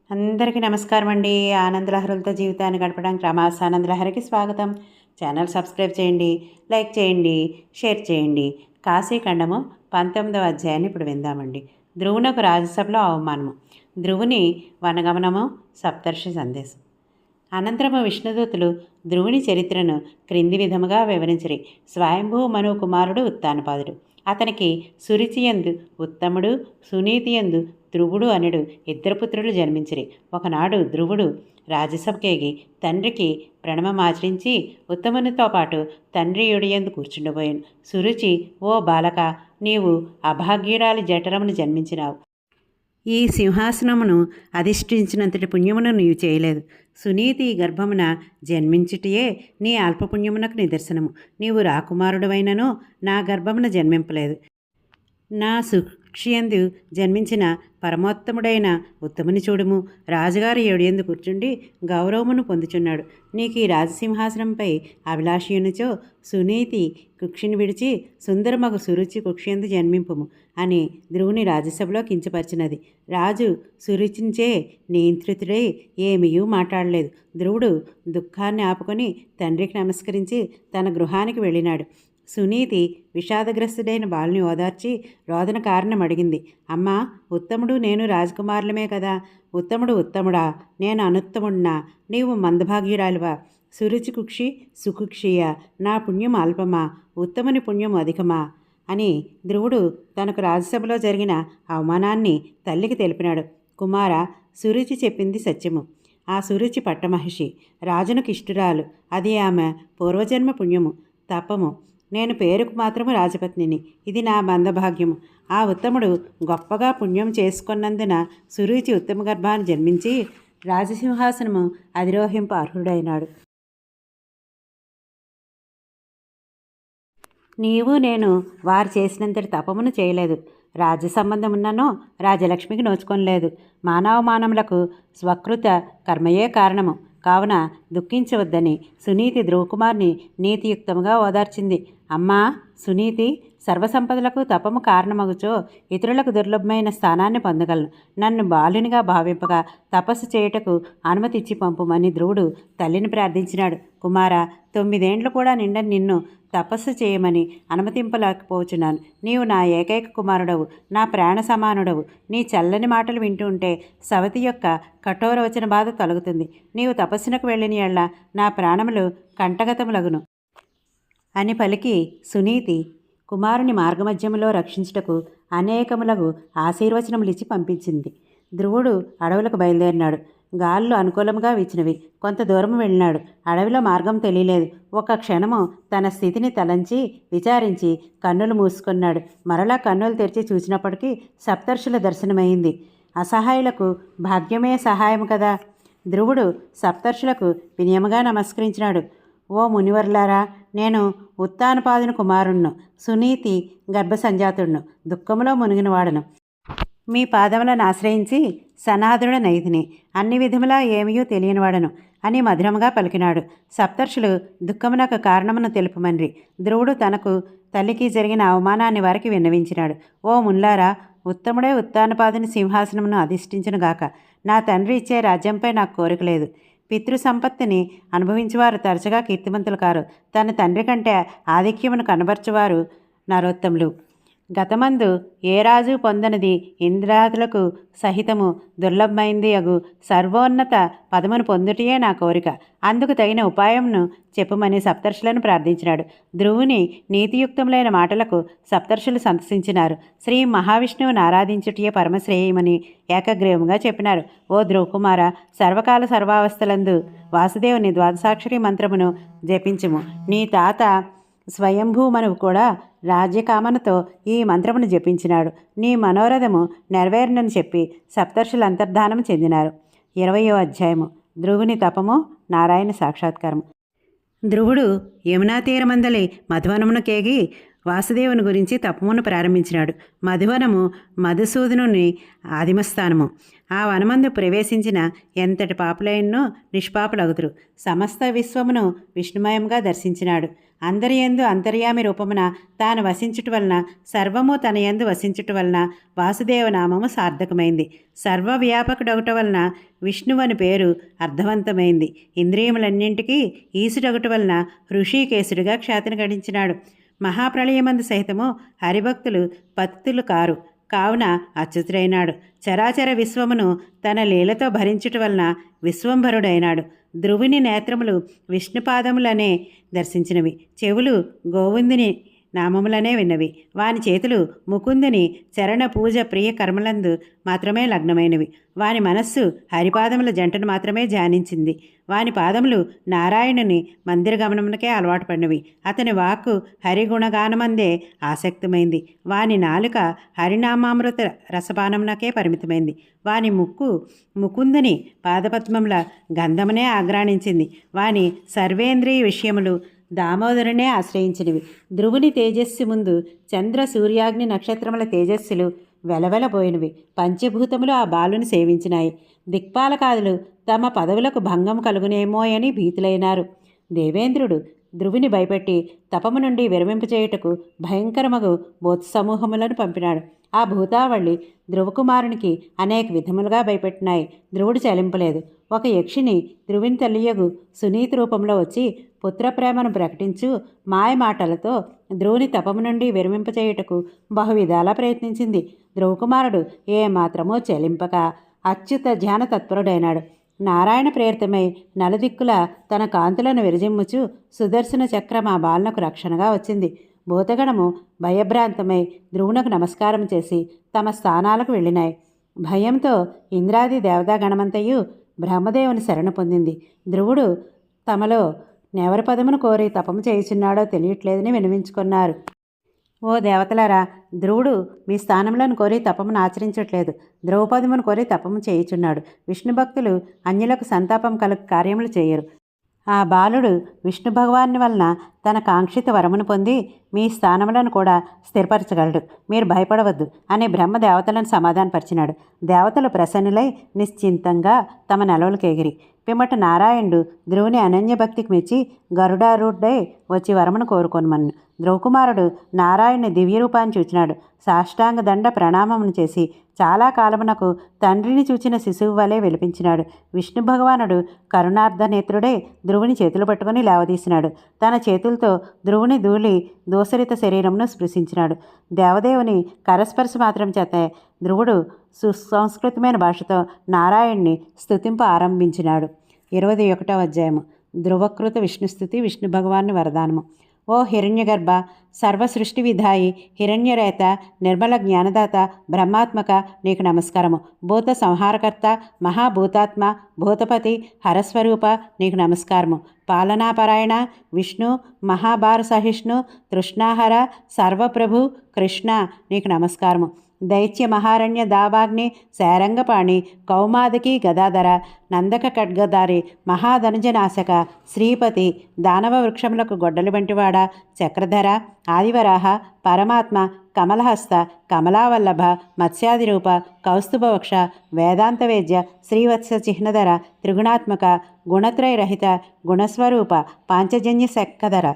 అందరికీ నమస్కారం అండి. ఆనందలహరులతో జీవితాన్ని గడపడానికి రమాస్ ఆనందలహరికి స్వాగతం. ఛానల్ సబ్స్క్రైబ్ చేయండి, లైక్ చేయండి, షేర్ చేయండి. కాశీఖండము 19వ అధ్యాయాన్ని ఇప్పుడు విందామండి. ధ్రువునకు రాజ్యసభలో అవమానము. ధ్రువుని వనగమనము, సప్తర్షి సందేశం. అనంతరము విష్ణుదూతులు ధ్రువుని చరిత్రను క్రింది విధముగా వివరించిరి. స్వయంభూ మను కుమారుడు ఉత్తానపాదుడు. అతనికి సురుచియందు ఉత్తముడు, సునీతియందు ధ్రువుడు అనుడు ఇద్దరు పుత్రులు జన్మించిరి. ఒకనాడు ధ్రువుడు రాజ్యసభకేగి తండ్రికి ప్రణమమాచరించి ఉత్తమునితో పాటు తండ్రి యుడియందు కూర్చుండిపోయాను. సురుచి, ఓ బాలక, నీవు అభాగ్యురాలి జఠరమును జన్మించినావు. ఈ సింహాసనమును అధిష్ఠించినంతటి పుణ్యమును నీవు చేయలేదు. సునీతి గర్భమున జన్మించుటియే నీ అల్పపుణ్యమునకు నిదర్శనము. నీవు రాకుమారుడవైనను నా గర్భమున జన్మింపలేదు. నా సుక్షియందు జన్మించిన పరమోత్తముడైన ఉత్తముని చూడుము. రాజుగారి ఏడియందు కూర్చుండి గౌరవమును పొందుచున్నాడు. నీకు ఈ రాజసింహాసనంపై అభిలాషయునిచో సునీతి కుక్షిని విడిచి సుందరమగు సురుచి కుక్షియందు జన్మింపుము అని ధ్రువుని రాజ్యసభలో కించపరిచినది. రాజు సురుచించే నియంత్రితుడై ఏమీయూ మాట్లాడలేదు. ధ్రువుడు దుఃఖాన్ని ఆపుకొని తండ్రికి నమస్కరించి తన గృహానికి వెళ్ళినాడు. సునీతి విషాదగ్రస్తుడైన బాలుని ఓదార్చి రోదన కారణం అడిగింది. అమ్మా, ఉత్తముడు నేను రాజకుమారులమే కదా. ఉత్తముడు ఉత్తముడా, నేను అనుత్తముడినా? నీవు మందభాగ్యురాలివా? సురుచి కుక్షి సుకుక్షియా? నా పుణ్యం అల్పమా, ఉత్తముని పుణ్యం అధికమా అని ధ్రువుడు తనకు రాజ్యసభలో జరిగిన అవమానాన్ని తల్లికి తెలిపినాడు. కుమార, సురుచి చెప్పింది సత్యము. ఆ సురుచి పట్టమహిషి, రాజునకు ఇష్టురాలు. అది ఆమె పూర్వజన్మ పుణ్యము, తపము. నేను పేరుకు మాత్రము రాజపత్నిని. ఇది నా మందభాగ్యము. ఆ ఉత్తముడు గొప్పగా పుణ్యం చేసుకున్నందున సురుచి ఉత్తమ గర్భాన్ని జన్మించి రాజసింహాసనము అధిరోహింప అర్హుడైనాడు. నీవు నేను వారు చేసినంతటి తపమును చేయలేదు. రాజ్య సంబంధమున్ననో రాజలక్ష్మికి నోచుకొనలేదు. మానవమానములకు స్వకృత కర్మయే కారణము. కావున దుఃఖించవద్దని సునీతి ధ్రువకుమార్ని నీతియుక్తముగా ఓదార్చింది. అమ్మా సునీతి, సర్వసంపదలకు తపము కారణమగుచో ఇతరులకు దుర్లభమైన స్థానాన్ని పొందగలను. నన్ను బాలునిగా భావింపగా తపస్సు చేయుటకు అనుమతి ఇచ్చి పంపుమని ధ్రువుడు తల్లిని ప్రార్థించినాడు. కుమార, 9 ఏండ్లు కూడా నిండని నిన్ను తపస్సు చేయమని అనుమతింపలేకపోచున్నాను. నీవు నా ఏకైక కుమారుడవు, నా ప్రాణ సమానుడవు. నీ చల్లని మాటలు వింటూ ఉంటే సవతి యొక్క కఠోరవచన బాధ తొలగుతుంది. నీవు తపస్సునకు వెళ్ళిన యెడల నా ప్రాణములు కంటగతములగును అని పలికి సునీతి కుమారుని మార్గమధ్యములో రక్షించుటకు అనేకములకు ఆశీర్వచనములిచ్చి పంపించింది. ధ్రువుడు అడవులకు బయలుదేరినాడు. గాలులు అనుకూలంగా వీచినవి. కొంత దూరం వెళ్ళినాడు. అడవిలో మార్గం తెలియలేదు. ఒక క్షణము తన స్థితిని తలంచి విచారించి కన్నులు మూసుకున్నాడు. మరలా కన్నులు తెరిచి చూసినప్పటికీ సప్తర్షుల దర్శనమైంది. అసహాయులకు భాగ్యమే సహాయం కదా. ధ్రువుడు సప్తర్షులకు వినయముగా నమస్కరించినాడు. ఓ మునివర్లారా, నేను ఉత్తానపాదుని కుమారుణ్ణు, సునీతి గర్భసంజాతుడును, దుఃఖములో మునిగినవాడను. మీ పాదములను ఆశ్రయించి సనాథుడ నైతిని, అన్ని విధములా ఏమీయూ తెలియనివాడను అని మధురముగా పలికినాడు. సప్తర్షులు దుఃఖమునకు కారణమును తెలుపమన్రి. ధ్రువుడు తనకు తల్లికి జరిగిన అవమానాన్ని వారికి విన్నవించినాడు. ఓ ముల్లారా, ఉత్తముడే ఉత్తానపాదుని సింహాసనమును అధిష్ఠించునుగాక. నా తండ్రి ఇచ్చే రాజ్యంపై నాకు కోరిక లేదు. పితృ సంపత్తిని అనుభవించేవారు తరచుగా కీర్తిమంతులు కారు. తన తండ్రి కంటే ఆధిక్యమును కనబర్చువారు నరోత్తములు. గతమందు ఏ రాజు పొందనిది ఇంద్రాదులకు సహితము దుర్లభమైంది అగు సర్వోన్నత పదమును పొందుటయే నా కోరిక. అందుకు తగిన ఉపాయంను చెప్పుమని సప్తర్షులను ప్రార్థించినాడు. ధ్రువుని నీతియుక్తములైన మాటలకు సప్తర్షులు సంతసించినారు. శ్రీ మహావిష్ణువును ఆరాధించుటయే పరమశ్రేయమని ఏకగ్రీవముగా చెప్పినారు. ఓ ధ్రువకుమార, సర్వకాల సర్వావస్థలందు వాసుదేవుని ద్వాదశాక్షరి మంత్రమును జపించుము. నీ తాత స్వయంభూమనువు కూడా రాజ్యకామనతో ఈ మంత్రమును జపించినాడు. నీ మనోరథము నెరవేరునని చెప్పి సప్తర్షులు అంతర్ధానము చెందినారు. 20వ అధ్యాయము. ధ్రువుని తపము, నారాయణ సాక్షాత్కారము. ధ్రువుడు యమునా తీరమందలి మధువనమును కేగి వాసుదేవుని గురించి తపమును ప్రారంభించినాడు. మధువనము మధుసూదనుని ఆదిమస్థానము. ఆ వనమందు ప్రవేశించిన ఎంతటి పాపులైనో నిష్పాపులగుదురు. సమస్త విశ్వమును విష్ణుమయంగా దర్శించినాడు. అందరి యందు అంతర్యామి రూపమున తాను వసించుట వలన సర్వము తన యందు వసించుట వలన వాసుదేవనామము సార్థకమైంది. సర్వవ్యాపకుడొకట వలన విష్ణువని పేరు అర్థవంతమైంది. ఇంద్రియములన్నింటికీ ఈసుడొకట వలన హృషికేశుడిగా ఖ్యాతిని గడించినాడు. మహాప్రళయమందు సహితము హరిభక్తులు పతితులు కారు కావున అచ్యుతుడైనాడు. చరాచర విశ్వమును తన లీలతో భరించుట వలన విశ్వంభరుడైనాడు. ధ్రువుని నేత్రములు విష్ణుపాదములనే దర్శించినవి, చెవులు గోవిందుని నామములనే విన్నవి, వాని చేతులు ముకుందుని చరణ పూజ ప్రియ కర్మలందు మాత్రమే లగ్నమైనవి, వాని మనస్సు హరిపాదముల జంటను మాత్రమే ధ్యానించింది, వాని పాదములు నారాయణుని మందిర గమనమునకే అలవాటు పడినవి, అతని వాక్కు హరిగుణగానమందే ఆసక్తమైంది, వాని నాలుక హరినామామృత రసపానమునకే పరిమితమైంది, వాని ముక్కు ముకుందుని పాదపద్మముల గంధమునే ఆగ్రాణించింది, వాని సర్వేంద్రియ విషయములు దామోదరునే ఆశ్రయించినవి. ధ్రువుని తేజస్సు ముందు చంద్ర సూర్యాగ్ని నక్షత్రముల తేజస్సులు వెలవెలబోయినవి. పంచభూతములు ఆ బాలుని సేవించినాయి. దిక్పాలకాదులు తమ పదవులకు భంగం కలుగునేమోయని భీతులైనారు. దేవేంద్రుడు ధ్రువుని భయపెట్టి తపము నుండి విరమింపచేయుటకు భయంకరమగు భూతసమూహములను పంపినాడు. ఆ భూతావళి ధ్రువకుమారునికి అనేక విధములుగా భయపెట్టినాయి. ధ్రువుడు చలింపలేదు. ఒక యక్షిని ధ్రువుని తల్లియగు సునీత రూపంలో వచ్చి పుత్రప్రేమను ప్రకటించు మాయ మాటలతో ధ్రువుని తపము నుండి విరమింపచేయుటకు బహువిధాలా ప్రయత్నించింది. ధ్రువకుమారుడు ఏమాత్రమూ చలింపక అచ్యుత ధ్యాన తత్పరుడైనాడు. నారాయణ ప్రేరితమై నలుదిక్కుల తన కాంతులను విరజిమ్ముచు సుదర్శన చక్రం ఆ బాలనకు రక్షణగా వచ్చింది. భూతగణము భయభ్రాంతమై ధ్రువునకు నమస్కారం చేసి తమ స్థానాలకు వెళ్ళినాయి. భయంతో ఇంద్రాది దేవతాగణమంతయు బ్రహ్మదేవుని శరణ పొందింది. ధ్రువుడు తమలో నెవరి పదమును కోరి తపము చేయుచున్నాడో తెలియట్లేదని వినవించుకున్నారు. ఓ దేవతలారా, ధ్రువుడు మీ స్థానములను కోరి తపమును ఆచరించట్లేదు, ధ్రువపదమును కోరి తపము చేయుచున్నాడు. విష్ణు భక్తులు అన్యులకు సంతాపం కలుగు కార్యములు చేయరు. ఆ బాలుడు విష్ణు భగవాన్ని వలన తన కాంక్షిత వరమును పొంది మీ స్థానములను కూడా స్థిరపరచగలడు, మీరు భయపడవద్దు అని బ్రహ్మ దేవతలను సమాధానపరిచినాడు. దేవతలు ప్రసన్నులై నిశ్చింతంగా తమ నెలవులకు ఎగిరి పిమ్మట నారాయణుడు ధ్రువుని అనన్యభక్తికి మెచ్చి గరుడారూఢై వచ్చి వరమును కోరుకొనమన్ను. ధ్రువకుమారుడు నారాయణుని దివ్యరూపాన్ని చూచినాడు. సాష్టాంగ దండ ప్రణామమును చేసి చాలా కాలమునకు తండ్రిని చూచిన శిశువు వలె విలిపించినాడు. విష్ణు భగవానుడు కరుణార్ధనేత్రుడై ధ్రువుని చేతులు పట్టుకుని లేవదీసినాడు. తన చేతులతో ధ్రువుని ధూళి దోసరిత శరీరమును స్పృశించినాడు. దేవదేవుని కరస్పర్శ మాత్రం చేత ధ్రువుడు సుసంస్కృతమైన భాషతో నారాయణ్ణి స్తుతింప ఆరంభించినాడు. 21వ అధ్యాయము. ధ్రువకృత విష్ణుస్థుతి, విష్ణు భగవాన్ని వరదానము. ఓ హిరణ్యగర్భ, సర్వసృష్టి విధాయి, హిరణ్యరేత, నిర్మల జ్ఞానదాత, బ్రహ్మాత్మక, నీకు నమస్కారము. భూత సంహారకర్త, మహాభూతాత్మ, భూతపతి, హరస్వరూప, నీకు నమస్కారము. పాలనాపరాయణ విష్ణు, మహాభార సహిష్ణు, తృష్ణాహర, సర్వప్రభు కృష్ణ, నీకు నమస్కారము. దైత్య మహారణ్య దావాగ్ని, శారంగపాణి, కౌమాదకి గదాధర, నందక ఖడ్గధారి, మహాధనుజనాశక, శ్రీపతి, దానవ వృక్షములకు గొడ్డలు వంటివాడ, చక్రధర, ఆదివరాహ, పరమాత్మ, కమలహస్త, కమలావల్లభ, మత్స్యాదిరూప, కౌస్తుభవక్ష, వేదాంతవేద్య, శ్రీవత్స చిహ్నధర, త్రిగుణాత్మక, గుణత్రయరహిత, గుణస్వరూప, పాంచజన్య శక్కధర,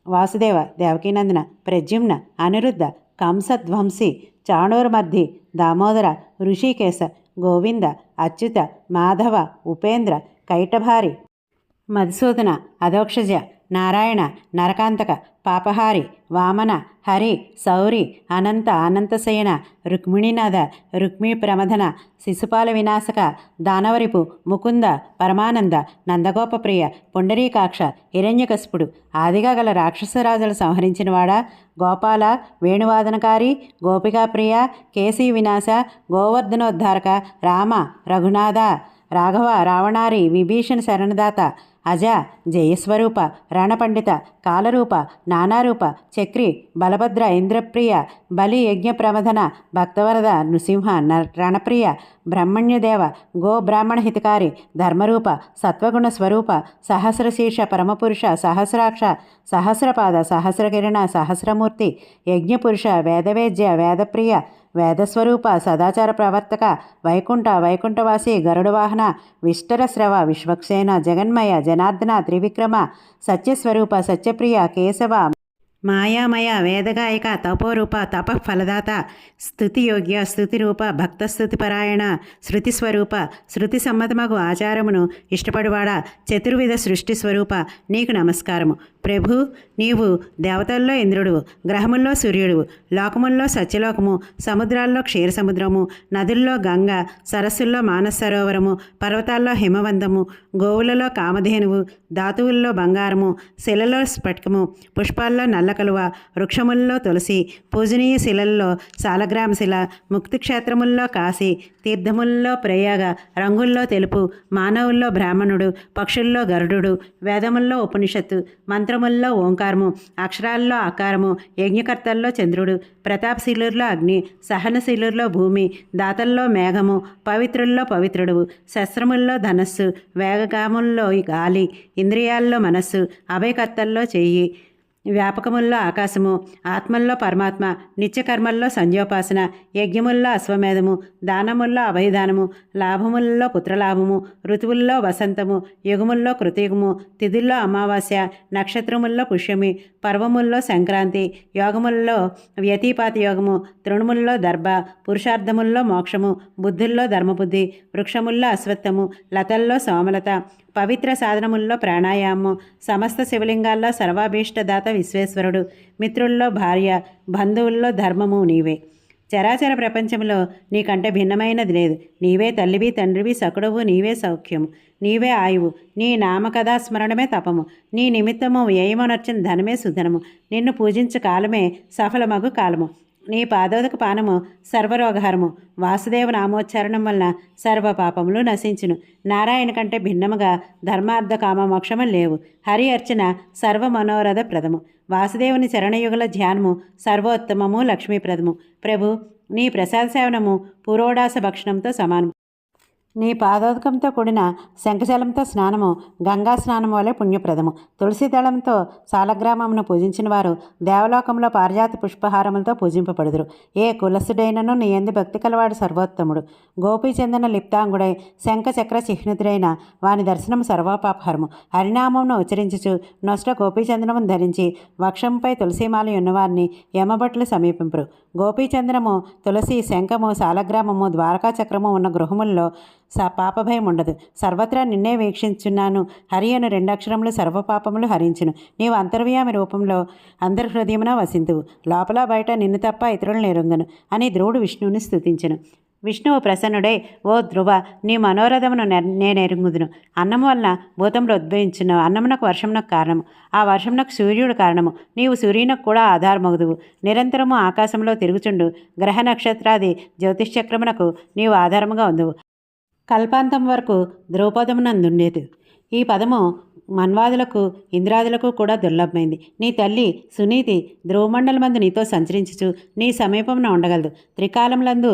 వాసుదేవ, దేవకీనందన, ప్రద్యుమ్న, అనిరుద్ధ, కంసధ్వంసి, చాణూరమర్ధి, దామోదర, ఋషికేశ, గోవింద, అచ్యుత, మాధవ, ఉపేంద్ర, కైటభారి, మధుసూదన, అధోక్షజ, నారాయణ, నరకాంతక, పాపహారి, వామన, హరి, సౌరి, అనంత, అనంతశయన, రుక్మిణీనాథ, రుక్మి ప్రమథన, శిశుపాల వినాశక, దానవరిపు, ముకుంద, పరమానంద, నందగోపప్రియ, పుండరీకాక్ష, హిరణ్యకశిపుడు, ఆదిగా గల రాక్షసరాజులు సంహరించినవాడా, గోపాల, వేణువాదనకారి, గోపికాప్రియ, కేశీ వినాశ, గోవర్ధనోద్ధారక, రామ, రఘునాథ, రాఘవ, రావణారి, విభీషణ శరణదాత, అజ, జయస్వరూప, రణపండిత, కాలరూప, నానారూప, చక్రి, బలభద్ర, ఇంద్రప్రియ, బలి, యజ్ఞ ప్రమథన, భక్తవరద, నృసింహ, రణప్రియ, బ్రహ్మణ్యదేవ, గో బ్రాహ్మణ హితకారి, ధర్మరూప, సత్వగుణ స్వరూప, సహస్రశీర్ష, పరమపురుష, సహస్రాక్ష, సహస్రపాద, సహస్రకిరణ, సహస్రమూర్తి, యజ్ఞపురుష, వేదవేద్య, వేదప్రియ, వేదస్వరూప సదాచార ప్రవర్తక వైకుంఠవాసి గరుడవాహన విష్టర స్రవ విశ్వక్సేన జగన్మయ జనార్దన త్రివిక్రమ సత్యస్వరూప సత్యప్రియ కేశవ మాయామయ వేదగాయక తపోరూప తపఫలదాత స్తుతియోగ్య స్తుతిరూప భక్తస్తుతిపరాయణ శృతిస్వరూప శృతి సమ్మతమగు ఆచారమును ఇష్టపడువాడా చతుర్విధ సృష్టి స్వరూప నీకు నమస్కారము. ప్రభు, నీవు దేవతల్లో ఇంద్రుడు, గ్రహముల్లో సూర్యుడు, లోకముల్లో సత్యలోకము, సముద్రాల్లో క్షీరసముద్రము, నదుల్లో గంగ, సరస్సుల్లో మానస సరోవరము, పర్వతాల్లో హిమవంతము, గోవులలో కామధేనువు, ధాతువుల్లో బంగారము, శిలలో స్ఫటికము, పుష్పాల్లో నల్లకలువ, వృక్షముల్లో తులసి, పూజనీయ శిలల్లో సాలగ్రామ శిల, ముక్తి క్షేత్రముల్లో కాశీ, తీర్థముల్లో ప్రయాగ, రంగుల్లో తెలుపు, మానవుల్లో బ్రాహ్మణుడు, పక్షుల్లో గరుడు, వేదముల్లో ఉపనిషత్తు, మంత్రముల్లో ఓంకారము, అక్షరాల్లో ఆకారము, యజ్ఞకర్తల్లో చంద్రుడు, ప్రతాపశీలుర్లో అగ్ని, సహనశీలుర్లో భూమి, దాతల్లో మేఘము, పవిత్రుల్లో పవిత్రుడు, శస్త్రముల్లో ధనస్సు, వేగగాముల్లో గాలి, ఇంద్రియాల్లో మనస్సు, అభయకర్తల్లో చెయ్యి, వ్యాపకముల్లో ఆకాశము, ఆత్మల్లో పరమాత్మ, నిత్యకర్మల్లో సంధ్యోపాసన, యజ్ఞముల్లో అశ్వమేధము, దానముల్లో అభయదానము, లాభముల్లో పుత్రలాభము, ఋతువుల్లో వసంతము, యుగముల్లో కృతయుగము, తిథుల్లో అమావాస్య, నక్షత్రముల్లో పుష్యమి, పర్వముల్లో సంక్రాంతి, యోగముల్లో వ్యతిపాత యోగము, తృణముల్లో దర్భ, పురుషార్థముల్లో మోక్షము, బుద్ధుల్లో ధర్మబుద్ధి, వృక్షముల్లో అశ్వత్థము, లతల్లో సోమలత, పవిత్ర సాధనముల్లో ప్రాణాయామము, సమస్త శివలింగాల్లో సర్వాభీష్టదాత విశ్వేశ్వరుడు, మిత్రుల్లో భార్య, బంధువుల్లో ధర్మము నీవే. చరాచర ప్రపంచంలో నీకంటే భిన్నమైనది లేదు. నీవే తల్లివి తండ్రివి సకుడవు, నీవే సౌఖ్యము, నీవే ఆయువు, నీ నామకథా స్మరణమే తపము, నీ నిమిత్తము వ్యయమనర్చిన ధనమే సుధనము, నిన్ను పూజించు కాలమే సఫలమగు కాలము, నీ పాదోదక పానము సర్వరోగహరము, వాసుదేవ నామోచ్చారణం వలన సర్వ పాపములు నశించును. నారాయణ కంటే భిన్నముగా ధర్మార్థ కామ మోక్షము లేవు. హరి అర్చన సర్వ మనోరథ ప్రదము, వాసుదేవుని చరణయుగల ధ్యానము సర్వోత్తమము లక్ష్మీప్రదము. ప్రభు, నీ ప్రసాద సేవనము పురోడాస భక్షణంతో సమానము. నీ పాదోదకంతో కూడిన శంఖజలంతో స్నానము గంగా స్నానం వలె పుణ్యప్రదము. తులసి దళంతో సాలగ్రామమును పూజించిన వారు దేవలోకంలో పారిజాత పుష్పహారములతో పూజింపబడుదురు. ఏ కులసుడైనను నీ యందు భక్తి కలవాడు సర్వోత్తముడు. గోపీచందన లిప్తాంగుడై శంఖ చక్ర చిహ్నితుడైన వాని దర్శనం సర్వపాపహరము. హరినామమును ఉచ్చరించుచు నొస్ట గోపీచందనమును ధరించి వక్షంపై తులసీమాల ఉన్నవారిని యమభట్లు సమీపింపరు. గోపీచందనము, తులసి, శంఖము, సాలగ్రామము, ద్వారకా చక్రము ఉన్న గృహముల్లో పాపభయం ఉండదు. సర్వత్రా నిన్నే వీక్షించున్నాను. హరి అను రెండక్షరములు సర్వపాపములు హరించును. నీవు అంతర్వ్యామి రూపంలో అందరి హృదయమున వసింతువు. లోపల బయట నిన్ను తప్ప ఇతరులను ఎరుంగను అని ధ్రువుడు విష్ణువుని స్తుతించెను. విష్ణువు ప్రసన్నుడై, ఓ ధ్రువ, నీ మనోరథమును నేనెరుగుదును. అన్నము వలన భూతములు ఉద్భవించిన అన్నమునకు వర్షమునకు కారణము, ఆ వర్షమునకు సూర్యుడు కారణము. నీవు సూర్యునకు కూడా ఆధారమగుదువు. నిరంతరము ఆకాశంలో తిరుగుచుండు గ్రహ నక్షత్రాది జ్యోతిష్చక్రమునకు నీవు ఆధారముగా ఉందువు. కల్పాంతం వరకు ద్రౌపదమునందుండేది. ఈ పదము మన్వాదులకు ఇంద్రాదులకు కూడా దుర్లభమైంది. నీ తల్లి సునీతి ధ్రువమండలమందు నీతో సంచరించుచు నీ సమీపమున ఉండగలదు. త్రికాలములందు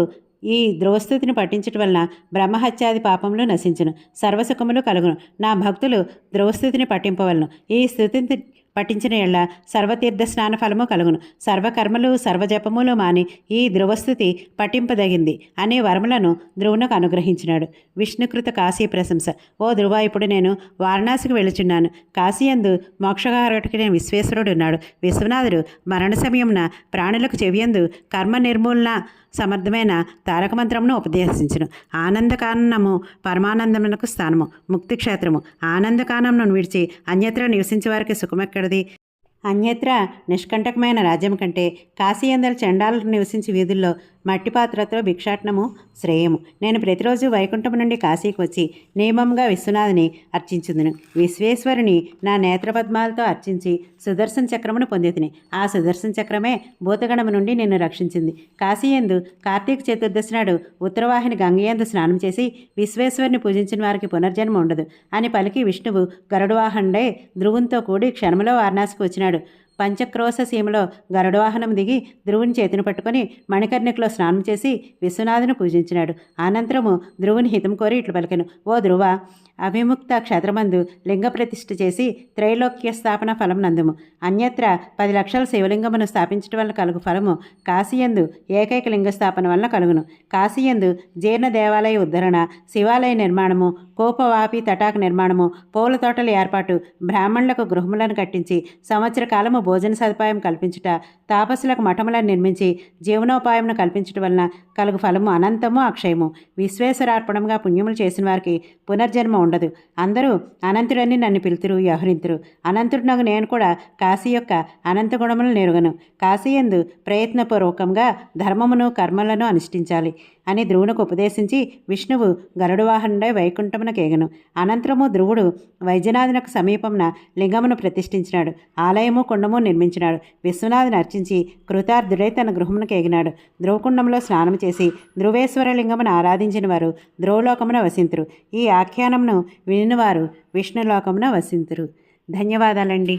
ఈ ధ్రువస్థుతిని పఠించటం వలన బ్రహ్మహత్యాది పాపములు నశించును, సర్వసుఖములు కలుగును. నా భక్తులు ధ్రువస్థుతిని పఠింపవలను. ఈ స్థుతిని పఠించిన ఎళ్ళ సర్వతీర్థ స్నాన ఫలము కలుగును. సర్వకర్మలు సర్వజపములు మాని ఈ ధ్రువస్థుతి పఠింపదగింది అనే వరములను ధ్రువునకు అనుగ్రహించినాడు. విష్ణుకృత కాశీ ప్రశంస. ఓ ధ్రువ, ఇప్పుడు నేను వారణాసికి వెళుచున్నాను. కాశీయందు మోక్షకారకుడైన నేను విశ్వేశ్వరుడు ఉన్నాడు. విశ్వనాథుడు మరణ సమయమున ప్రాణులకు చెవియందు కర్మ నిర్మూలన సమర్థమైన తారక మంత్రమును ఉపదేశించును. ఆనందకాననము పరమానందమునకు స్థానము, ముక్తిక్షేత్రము. ఆనందకానమును విడిచి అన్యత్ర నివసించే వారికి సుఖమెక్కడిది? అన్యత్ర నిష్కంటకమైన రాజ్యం కంటే కాశీయందల చండాలకు నివసించి వీధుల్లో మట్టి పాత్రతో భిక్షాటనము శ్రేయము. నేను ప్రతిరోజు వైకుంఠము నుండి కాశీకి వచ్చి నియమంగా విశ్వనాథుని అర్చించుదును. విశ్వేశ్వరుని నా నేత్రపద్మాలతో అర్చించి సుదర్శన చక్రమును పొందితిని. ఆ సుదర్శన చక్రమే భూతగణము నుండి నిన్ను రక్షించింది. కాశీయందు కార్తీక చతుర్దశి నాడు ఉత్తరవాహిని గంగయందు స్నానం చేసి విశ్వేశ్వరుని పూజించిన వారికి పునర్జన్మ ఉండదు అని పలికి విష్ణువు గరుడవాహనుడై ధ్రువునితో కూడి క్షణములో వారణాసికి వచ్చినాడు. పంచక్రోశ సీమలో గరుడవాహనం దిగి ధ్రువుని చేతిని పట్టుకొని మణికర్ణికలో స్నానం చేసి విశ్వనాథుని పూజించినాడు. అనంతరము ధ్రువుని హితం కోరి ఇట్లు పలికెను. ఓ ధ్రువ, అవిముక్త క్షేత్రమందు లింగ ప్రతిష్ఠ చేసి త్రైలోక్య స్థాపన ఫలం నందుము. అన్యత్ర 10 లక్షల శివలింగమును స్థాపించడం వల్ల కలుగు ఫలము కాశీయందు ఏకైక లింగ స్థాపన వలన కలుగును. కాశీయందు జీర్ణ దేవాలయ ఉద్ధరణ, శివాలయ నిర్మాణము, కోపవాపి తటాక నిర్మాణము, పూల తోటల ఏర్పాటు, బ్రాహ్మణులకు గృహములను కట్టించి సంవత్సర కాలము భోజన సదుపాయం కల్పించుట, తాపసులకు మఠములను నిర్మించి జీవనోపాయమును కల్పించడం వలన కలుగు ఫలము అనంతము అక్షయము. విశ్వేశ్వరార్పణంగా పుణ్యములు చేసిన వారికి పునర్జన్మ ఉండదు. అందరూ అనంతుడని నన్ను పిలుతురు, వ్యవహరింతురు. అనంతుడినగు నేను కూడా కాశీ యొక్క అనంత గుణములను నెరుగను. కాశీయందు ప్రయత్నపూర్వకంగా ధర్మమును కర్మలను అనుష్ఠించాలి అని ధ్రువునికి ఉపదేశించి విష్ణువు గరుడు వాహనుడై వైకుంఠమునకేగను. అనంతరము ధ్రువుడు వైద్యనాథునకు సమీపమున లింగమును ప్రతిష్ఠించినాడు. ఆలయము కుండము నిర్మించినాడు. విశ్వనాథుని అర్చించి కృతార్థుడై తన గృహమునకేగినాడు. ధ్రువకుండంలో స్నానం చేసి ధ్రువేశ్వర లింగమును ఆరాధించిన వారు ధ్రువలోకమున వసింతురు. ఈ ఆఖ్యానమును వినినవారు విష్ణులోకమున వసింతురు. ధన్యవాదాలండి.